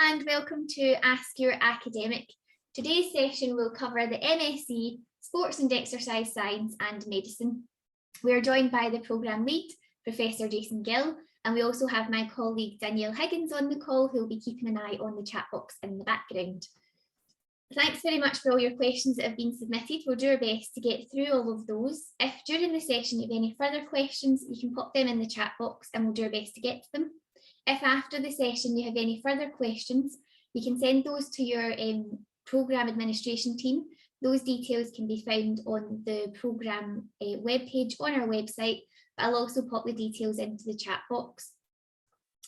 and welcome to Ask Your Academic. Today's session will cover the MSc, Sports and Exercise Science and Medicine. We are joined by the programme lead, Professor Jason Gill, and we also have my colleague Danielle Higgins on the call, who will be keeping an eye on the chat box in the background. Thanks very much for all your questions that have been submitted. We'll do our best to get through all of those. If during the session you have any further questions, you can pop them in the chat box and we'll do our best to get to them. If after the session you have any further questions, you can send those to your programme administration team. Those details can be found on the programme webpage on our website, but I'll also pop the details into the chat box.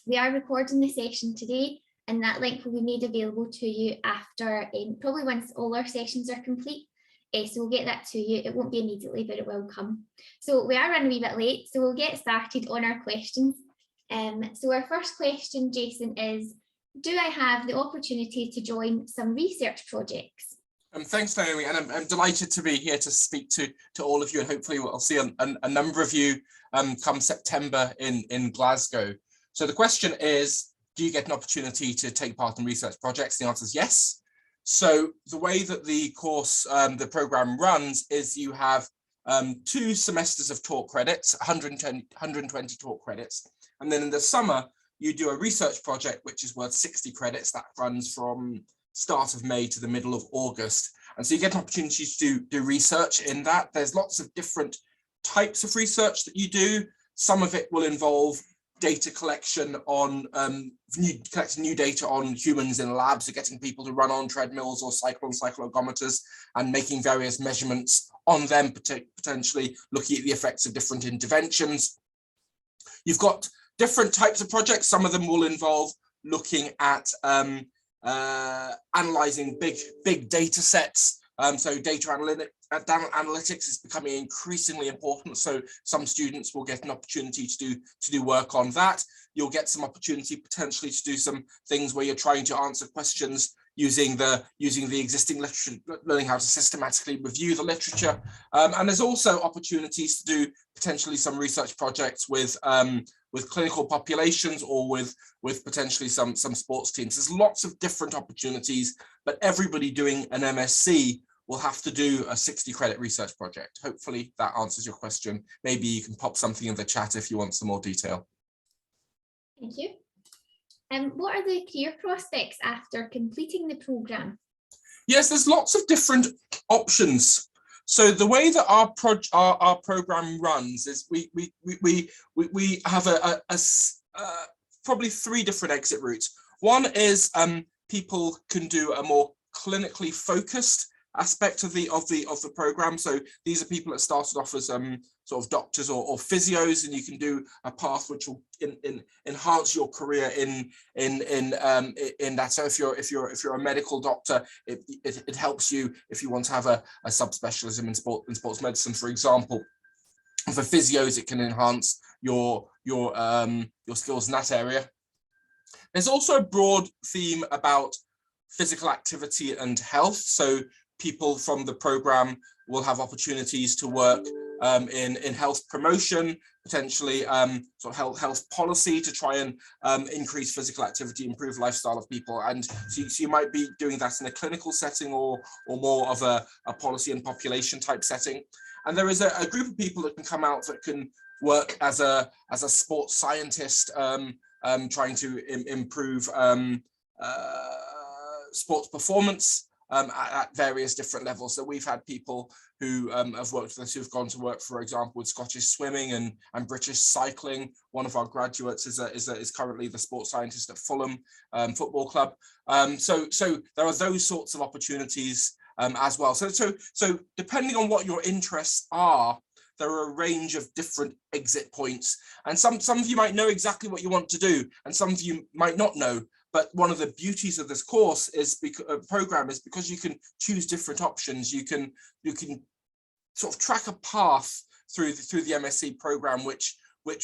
We are recording the session today, and that link will be made available to you after, probably once all our sessions are complete. So we'll get that to you. It won't be immediately, but it will come. So we are running a wee bit late, so we'll get started on our questions. So our first question, Jason, is, do I have the opportunity to join some research projects? Thanks, Naomi, and I'm delighted to be here to speak to all of you, and hopefully we'll see a number of you come September in Glasgow. So the question is, do you get an opportunity to take part in research projects? The answer is yes. So the way that the course, the programme runs is you have 2 semesters of taught credits, 120 taught credits. And then in the summer, you do a research project, which is worth 60 credits. That runs from start of May to the middle of August. And so you get an opportunity to do research in that. There's lots of different types of research that you do. Some of it will involve data collection on collecting new data on humans in labs, so getting people to run on treadmills or cycle on cyclogometers and making various measurements on them, potentially looking at the effects of different interventions. You've got different types of projects. Some of them will involve looking at analyzing big data sets. So data analytics is becoming increasingly important. So some students will get an opportunity to do work on that. You'll get some opportunity potentially to do some things where you're trying to answer questions using the existing literature, learning how to systematically review the literature. And there's also opportunities to do potentially some research projects with clinical populations or with potentially some sports teams. There's lots of different opportunities, but everybody doing an MSc will have to do a 60 credit research project. Hopefully that answers your question. Maybe you can pop something in the chat if you want some more detail. Thank you. What are the career prospects after completing the programme? Yes, there's lots of different options. So the way that our program runs is we have probably 3 different exit routes. One is people can do a more clinically focused aspect of the program. So these are people that started off as sort of doctors or physios, and you can do a path which will enhance your career in that. So if you're a medical doctor, it helps you if you want to have a subspecialism in sports medicine, for example. For physios, it can enhance your skills in that area. There's also a broad theme about physical activity and health. So people from the program will have opportunities to work in health promotion, potentially sort of health policy to try and increase physical activity, improve lifestyle of people. And so you might be doing that in a clinical setting or more of a policy and population type setting. And there is a group of people that can come out that can work as a sports scientist, trying to improve sports performance at various different levels. So we've had people who have worked with us who've gone to work, for example, with Scottish swimming and British cycling. One of our graduates is currently the sports scientist at Fulham Football Club. So there are those sorts of opportunities as well. So depending on what your interests are, there are a range of different exit points, and some of you might know exactly what you want to do, and some of you might not know. But one of the beauties of this course is program is because you can choose different options. You can sort of track a path through the MSc program, which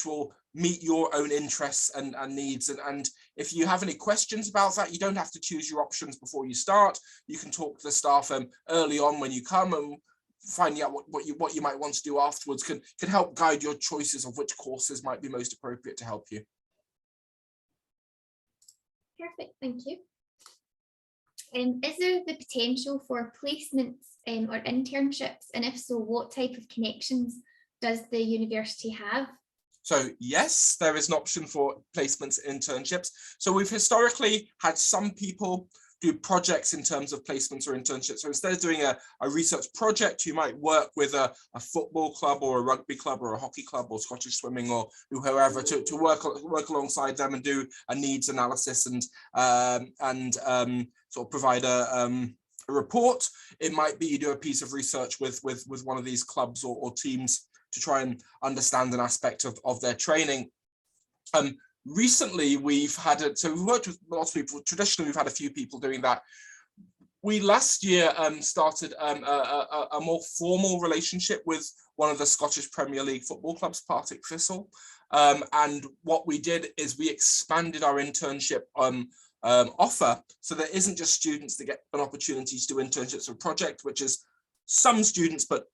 will meet your own interests and needs. And if you have any questions about that, you don't have to choose your options before you start. You can talk to the staff early on when you come, and finding out what you might want to do afterwards can help guide your choices of which courses might be most appropriate to help you. Perfect, thank you. Is there the potential for placements or internships? And if so, what type of connections does the university have? So yes, there is an option for placements and internships. So we've historically had some people do projects in terms of placements or internships. So instead of doing a research project, you might work with a football club or a rugby club or a hockey club or Scottish swimming or whoever to work alongside them and do a needs analysis and sort of provide a report. It might be you do a piece of research with one of these clubs or teams to try and understand an aspect of their training. Recently, we've worked with lots of people. Traditionally, we've had a few people doing that. We last year started a more formal relationship with one of the Scottish Premier League football clubs, Partick Thistle. And what we did is we expanded our internship offer. So there isn't just students that get an opportunity to do internships or project, which is some students, but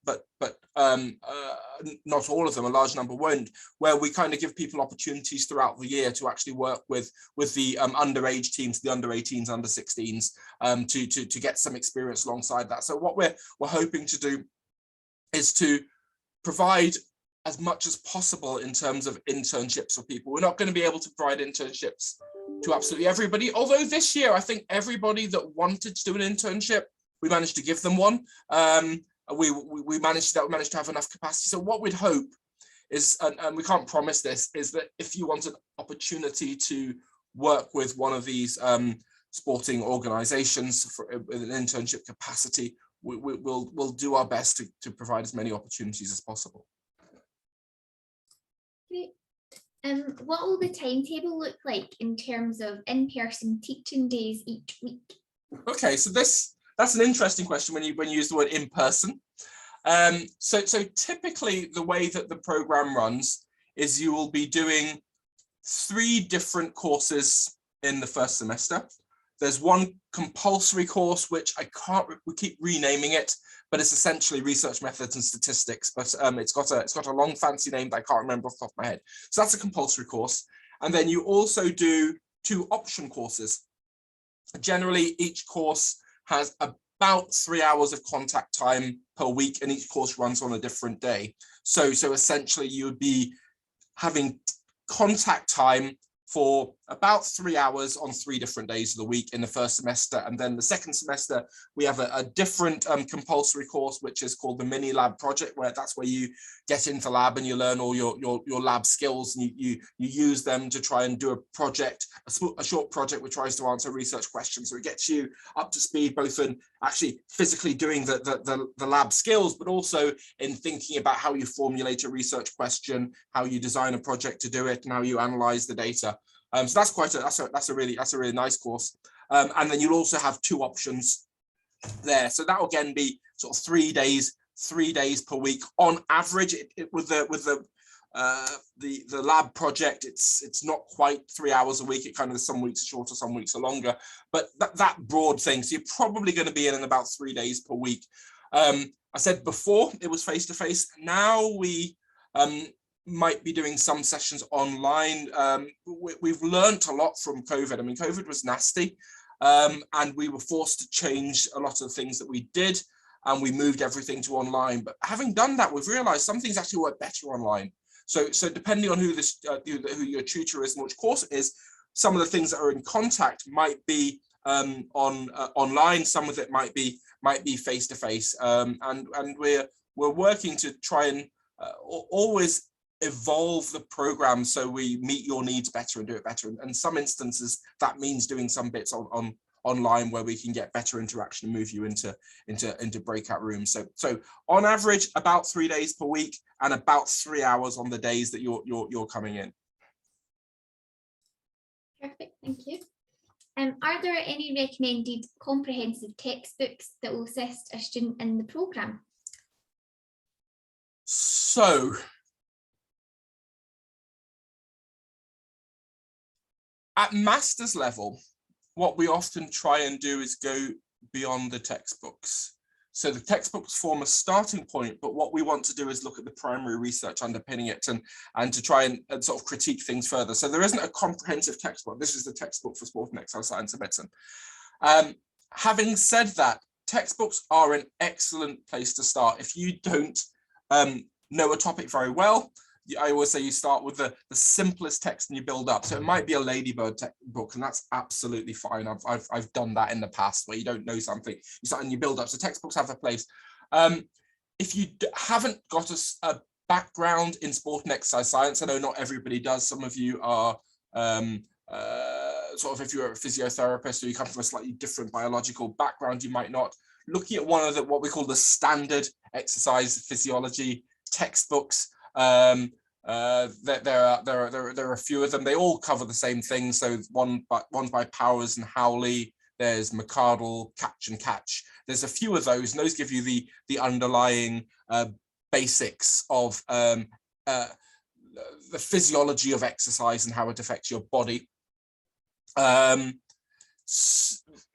not all of them, a large number won't, where we kind of give people opportunities throughout the year to actually work with the underage teams, the under 18s, under 16s, to get some experience alongside that. So what we're hoping to do is to provide as much as possible in terms of internships for people. We're not going to be able to provide internships to absolutely everybody, although this year I think everybody that wanted to do an internship, we managed to give them one. We managed to have enough capacity. So what we'd hope is, and we can't promise this, is that if you want an opportunity to work with one of these sporting organisations with an internship capacity, we'll do our best to provide as many opportunities as possible. Great. What will the timetable look like in terms of in-person teaching days each week? Okay, so that's an interesting question when you use the word in person. So typically the way that the program runs is you will be doing 3 different courses in the first semester. There's one compulsory course, which we keep renaming it, but it's essentially research methods and statistics, but it's got a long fancy name that I can't remember off the top of my head. So that's a compulsory course. And then you also do 2 option courses. Generally, each course has about 3 hours of contact time per week, and each course runs on a different day. So essentially you would be having contact time for about 3 hours on 3 different days of the week in the first semester. And then the second semester, we have a different compulsory course, which is called the mini lab project, where that's where you get into lab and you learn all your lab skills, and you use them to try and do a project, a short project which tries to answer research questions. So it gets you up to speed, both in actually physically doing the lab skills, but also in thinking about how you formulate a research question, how you design a project to do it, and how you analyze the data. So that's a really nice course. And then you'll also have 2 options there. So that will again be sort of 3 days per week on average. With the lab project, it's not quite 3 hours a week. It kind of, some weeks are shorter, some weeks are longer, but that broad thing. So you're probably going to be in about 3 days per week. I said before it was face-to-face. Now we might be doing some sessions online. We've learnt a lot from COVID. I mean, COVID was nasty, and we were forced to change a lot of the things that we did, and we moved everything to online. But having done that, we've realized some things actually work better online. So depending on who your tutor is and which course it is, some of the things that are in contact might be online. Some of it might be face-to-face, and we're working to try and always evolve the program so we meet your needs better and do it better. And in some instances, that means doing some bits online where we can get better interaction and move you into breakout rooms. So on average, about 3 days per week and about 3 hours on the days that you're coming in. Perfect, thank you. Are there any recommended comprehensive textbooks that will assist a student in the program? So at master's level, what we often try and do is go beyond the textbooks. So the textbooks form a starting point, but what we want to do is look at the primary research underpinning it and to try and sort of critique things further. So there isn't a comprehensive textbook. This is the textbook for sport and exercise science and medicine. Having said that, textbooks are an excellent place to start. If you don't know a topic very well, I always say you start with the simplest text and you build up. So it might be a Ladybird book, and that's absolutely fine. I've done that in the past where you don't know something, you start and you build up. So textbooks have a place. If you haven't got a background in sport and exercise science, I know not everybody does. Some of you are sort of, if you're a physiotherapist or you come from a slightly different biological background, you might not. Looking at one of the what we call the standard exercise physiology textbooks, there are a few of them. They all cover the same thing. So one's by Powers and Howley. There's McArdle, Catch and Catch. There's a few of those, and those give you the underlying basics of the physiology of exercise and how it affects your body.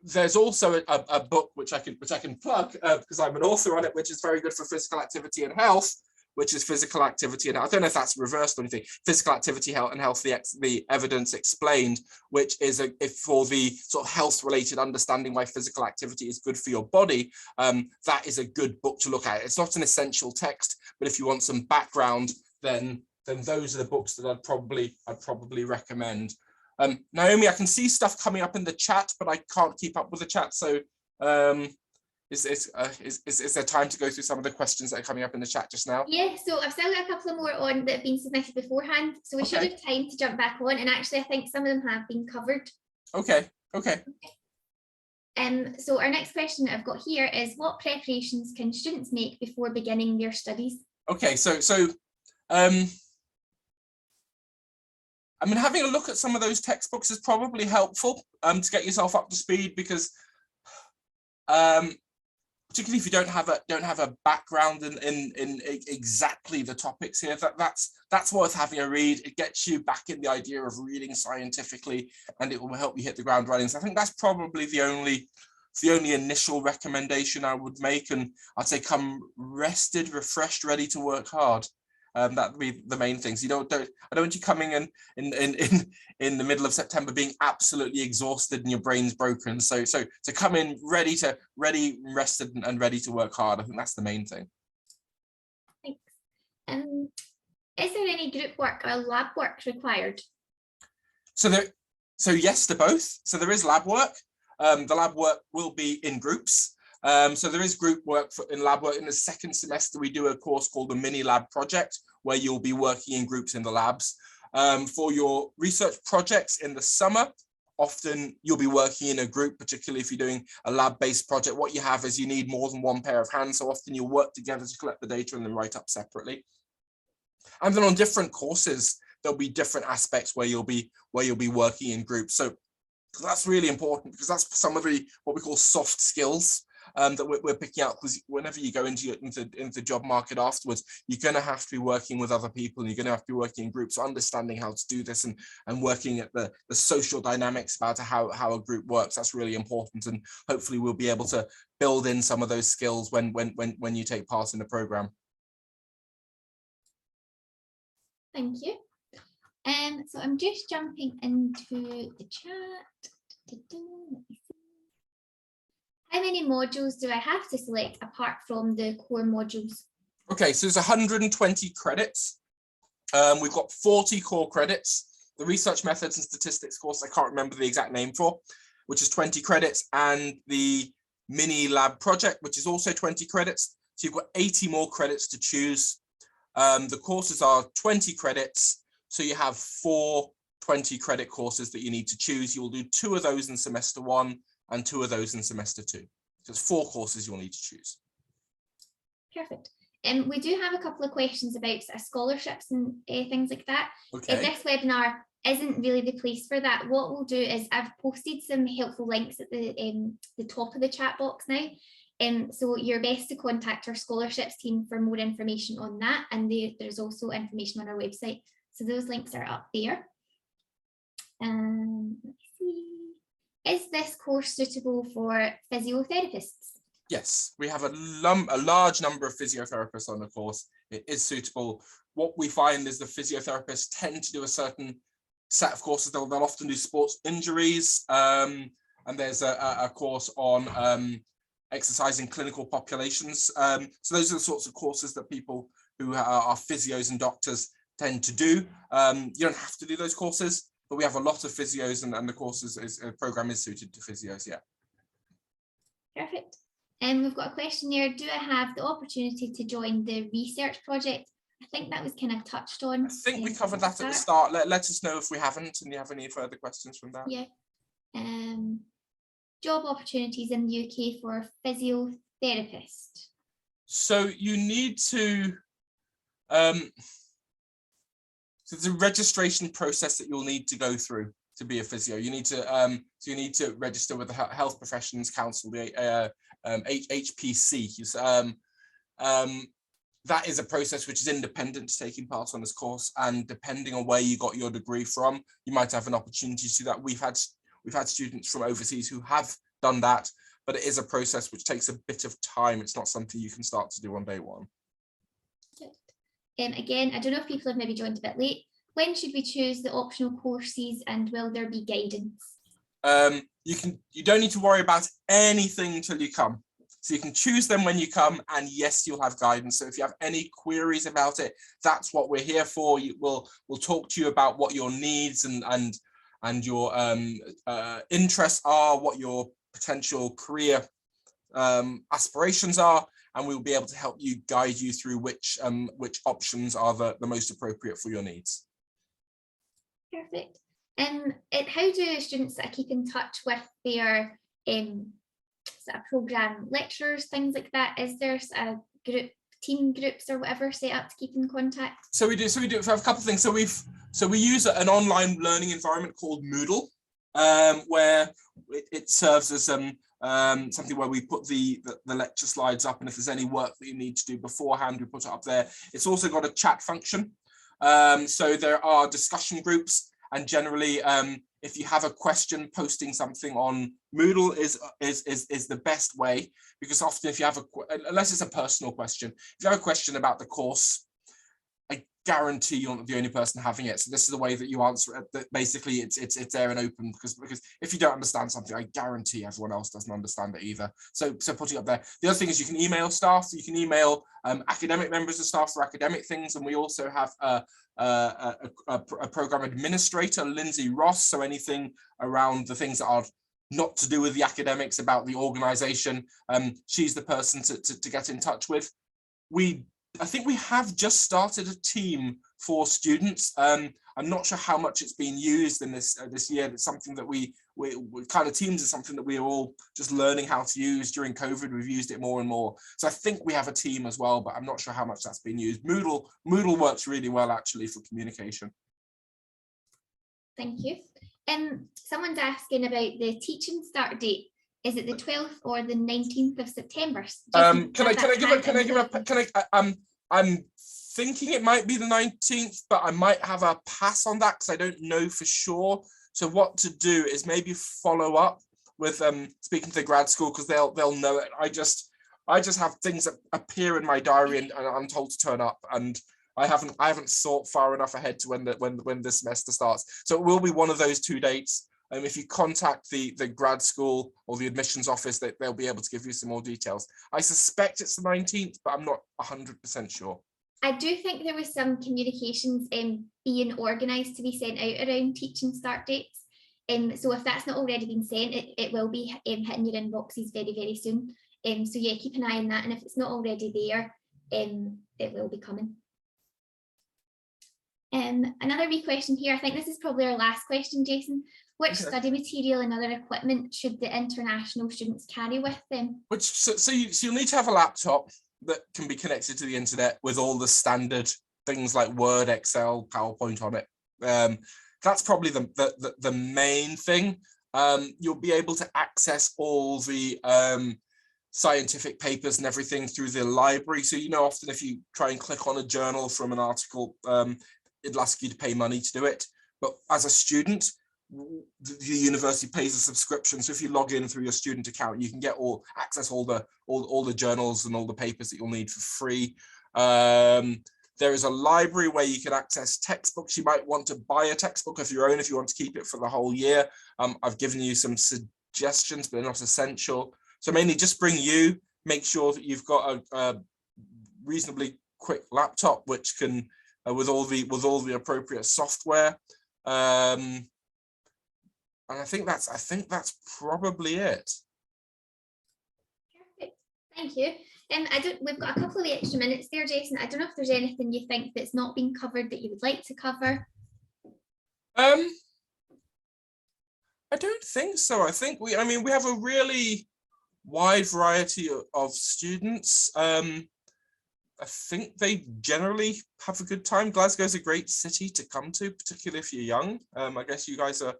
There's also a book which I can plug because I'm an author on it, which is very good for physical activity and health, which is Physical Activity and I don't know if that's reversed or anything. Physical Activity, Health and Health, the Evidence Explained, which is for the sort of health related understanding why physical activity is good for your body. That is a good book to look at. It's not an essential text, but if you want some background, then those are the books that I'd probably recommend. Naomi, I can see stuff coming up in the chat, but I can't keep up with the chat. So is there time to go through some of the questions that are coming up in the chat just now? Yeah, so I've still got a couple of more on that have been submitted beforehand. So we should have time to jump back on. And actually, I think some of them have been covered. Okay. So our next question I've got here is, what preparations can students make before beginning their studies? Okay, so I mean, having a look at some of those textbooks is probably helpful to get yourself up to speed, because particularly if you don't have a background in exactly the topics here, that's worth having a read. It gets you back in the idea of reading scientifically, and it will help you hit the ground running. So I think that's probably the only initial recommendation I would make, and I'd say come rested, refreshed, ready to work hard. That would be the main things. I don't want you coming in the middle of September being absolutely exhausted and your brain's broken. So to come in ready, rested and ready to work hard. I think that's the main thing. Thanks. Is there any group work or lab work required? So yes to both. So there is lab work. The lab work will be in groups. So there is group work in lab work. In the second semester, we do a course called the mini lab project, where you'll be working in groups in the labs. For your research projects in the summer, often you'll be working in a group, particularly if you're doing a lab-based project. What you have is you need more than one pair of hands. So often you'll work together to collect the data and then write up separately. And then on different courses, there'll be different aspects where you'll be working in groups. So that's really important, because that's some of what we call soft skills that we're picking out, because whenever you go into the job market afterwards, you're going to have to be working with other people, and you're going to have to be working in groups. So understanding how to do this and working at the social dynamics about how a group works, that's really important, and hopefully we'll be able to build in some of those skills when you take part in the program. Thank you. So I'm just jumping into the chat. Let me see. How many modules do I have to select apart from the core modules? Okay, so there's 120 credits. We've got 40 core credits. The research methods and statistics course, I can't remember the exact name for, which is 20 credits, and the mini lab project, which is also 20 credits. So you've got 80 more credits to choose. The courses are 20 credits. So you have 4 20 credit courses that you need to choose. You will do 2 of those in semester 1 and 2 of those in semester 2. So it's 4 courses you'll need to choose. Perfect. We do have a couple of questions about scholarships and things like that. Okay. This webinar isn't really the place for that. What we'll do is I've posted some helpful links at the top of the chat box now. So you're best to contact our scholarships team for more information on that. And there's also information on our website. So those links are up there. Let's see. Is this course suitable for physiotherapists? Yes, we have a large number of physiotherapists on the course. It is suitable. What we find is the physiotherapists tend to do a certain set of courses. They'll often do sports injuries, and there's a course on exercise in clinical populations. So those are the sorts of courses that people who are physios and doctors tend to do. You don't have to do those courses, but we have a lot of physios, and the courses program is suited to physios. Yeah. Perfect. And we've got a question there. Do I have the opportunity to join the research project? I think that was kind of touched on. I think we covered that at the start. Let us know if we haven't, and you have any further questions from that. Yeah. Job opportunities in the UK for a physiotherapist. So you need to, so there's a registration process that you'll need to go through to be a physio. You need to, so you need to register with the Health Professions Council, the HPC. That is a process which is independent to taking part on this course, and depending on where you got your degree from, you might have an opportunity to do that. We've had students from overseas who have done that, but it is a process which takes a bit of time. It's not something you can start to do on day one. Again, I don't know if people have maybe joined a bit late. When should we choose the optional courses, and will there be guidance? You don't need to worry about anything until you come. So you can choose them when you come, and yes, you'll have guidance. So if you have any queries about it, that's what we're here for. We'll talk to you about what your needs and your interests are, what your potential career aspirations are, and we'll be able to help you, guide you through which options are the most appropriate for your needs. Perfect. How do students keep in touch with their program lecturers, things like that? Is there a team groups or whatever set up to keep in contact? So we do have a couple of things. So we use an online learning environment called Moodle, where it serves as something where we put the lecture slides up, and if there's any work that you need to do beforehand, we put it up there. It's also got a chat function. So there are discussion groups, and generally if you have a question, posting something on Moodle is the best way, because often if you have unless it's a personal question, if you have a question about the course, I guarantee you're not the only person having it. So this is the way that you answer it. That basically it's there and open, because if you don't understand something, I guarantee everyone else doesn't understand it either. So putting it up there. The other thing is you can email staff. You can email academic members of staff for academic things, and we also have a program administrator, Lindsay Ross. So anything around the things that are not to do with the academics, about the organization, she's the person to get in touch with. I think we have just started a team for students. I'm not sure how much it's been used in this year. It's something that we kind of, teams is something that we're all just learning how to use during COVID. We've used it more and more. So I think we have a team as well, but I'm not sure how much that's been used. Moodle works really well actually for communication. Thank you. Someone's asking about the teaching start date. Is it the 12th or the 19th of September? I'm thinking it might be the 19th, but I might have a pass on that because I don't know for sure. So what to do is maybe follow up with speaking to the grad school, because they'll know it. I just have things that appear in my diary and I'm told to turn up, and I haven't thought far enough ahead to when the semester starts. So it will be one of those two dates. If you contact the grad school or the admissions office, they'll be able to give you some more details. I suspect it's the 19th, but I'm not 100% sure. I do think there was some communications being organised to be sent out around teaching start dates. So if that's not already been sent, it will be hitting your inboxes very, very soon. So yeah, keep an eye on that. And if it's not already there, it will be coming. Another wee question here. I think this is probably our last question, Jason. Which study material and other equipment should the international students carry with them? So you'll need to have a laptop that can be connected to the internet with all the standard things like Word, Excel, PowerPoint on it. That's probably the main thing. You'll be able to access all the scientific papers and everything through the library. So, often if you try and click on a journal from an article, it'll ask you to pay money to do it. But as a student, the university pays a subscription. So if you log in through your student account, you can get access all the journals and all the papers that you'll need for free. There is a library where you can access textbooks. You might want to buy a textbook of your own if you want to keep it for the whole year. I've given you some suggestions, but they're not essential. So mainly just bring you, make sure that you've got a reasonably quick laptop, which can, with all the appropriate software. And I think that's probably it. Perfect. Thank you. We've got a couple of extra minutes there, Jason. I don't know if there's anything you think that's not been covered that you would like to cover. I don't think so. I think we have a really wide variety of students. I think they generally have a good time. Glasgow's a great city to come to, particularly if you're young. I guess you guys are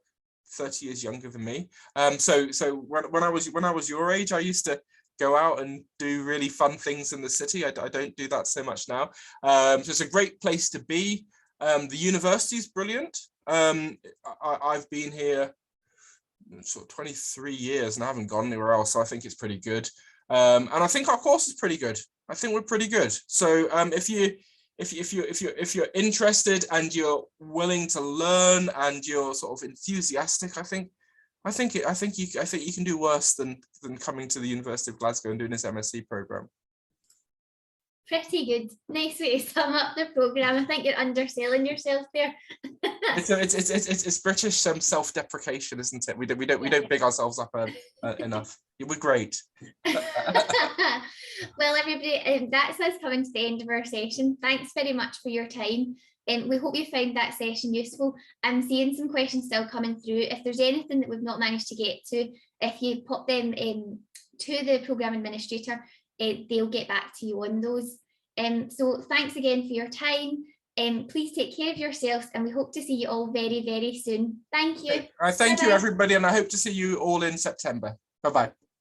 30 years younger than me. So when I was your age, I used to go out and do really fun things in the city. I don't do that so much now. So it's a great place to be. The university is brilliant. I've been here sort of 23 years and I haven't gone anywhere else, so I think it's pretty good. And I think our course is pretty good. I think we're pretty good. So if you're interested and you're willing to learn and you're sort of enthusiastic, I think you can do worse than coming to the University of Glasgow and doing this MSc program. Pretty good. Nice way to sum up the program. I think you're underselling yourself there. It's British self-deprecation, isn't it? We don't big ourselves up enough. We're great. Well, everybody, that's us coming to the end of our session. Thanks very much for your time. We hope you found that session useful. I'm seeing some questions still coming through. If there's anything that we've not managed to get to, if you pop them to the programme administrator, they'll get back to you on those. So thanks again for your time. Please take care of yourselves and we hope to see you all very, very soon. Thank you. Thank you, everybody, and I hope to see you all in September. Bye-bye.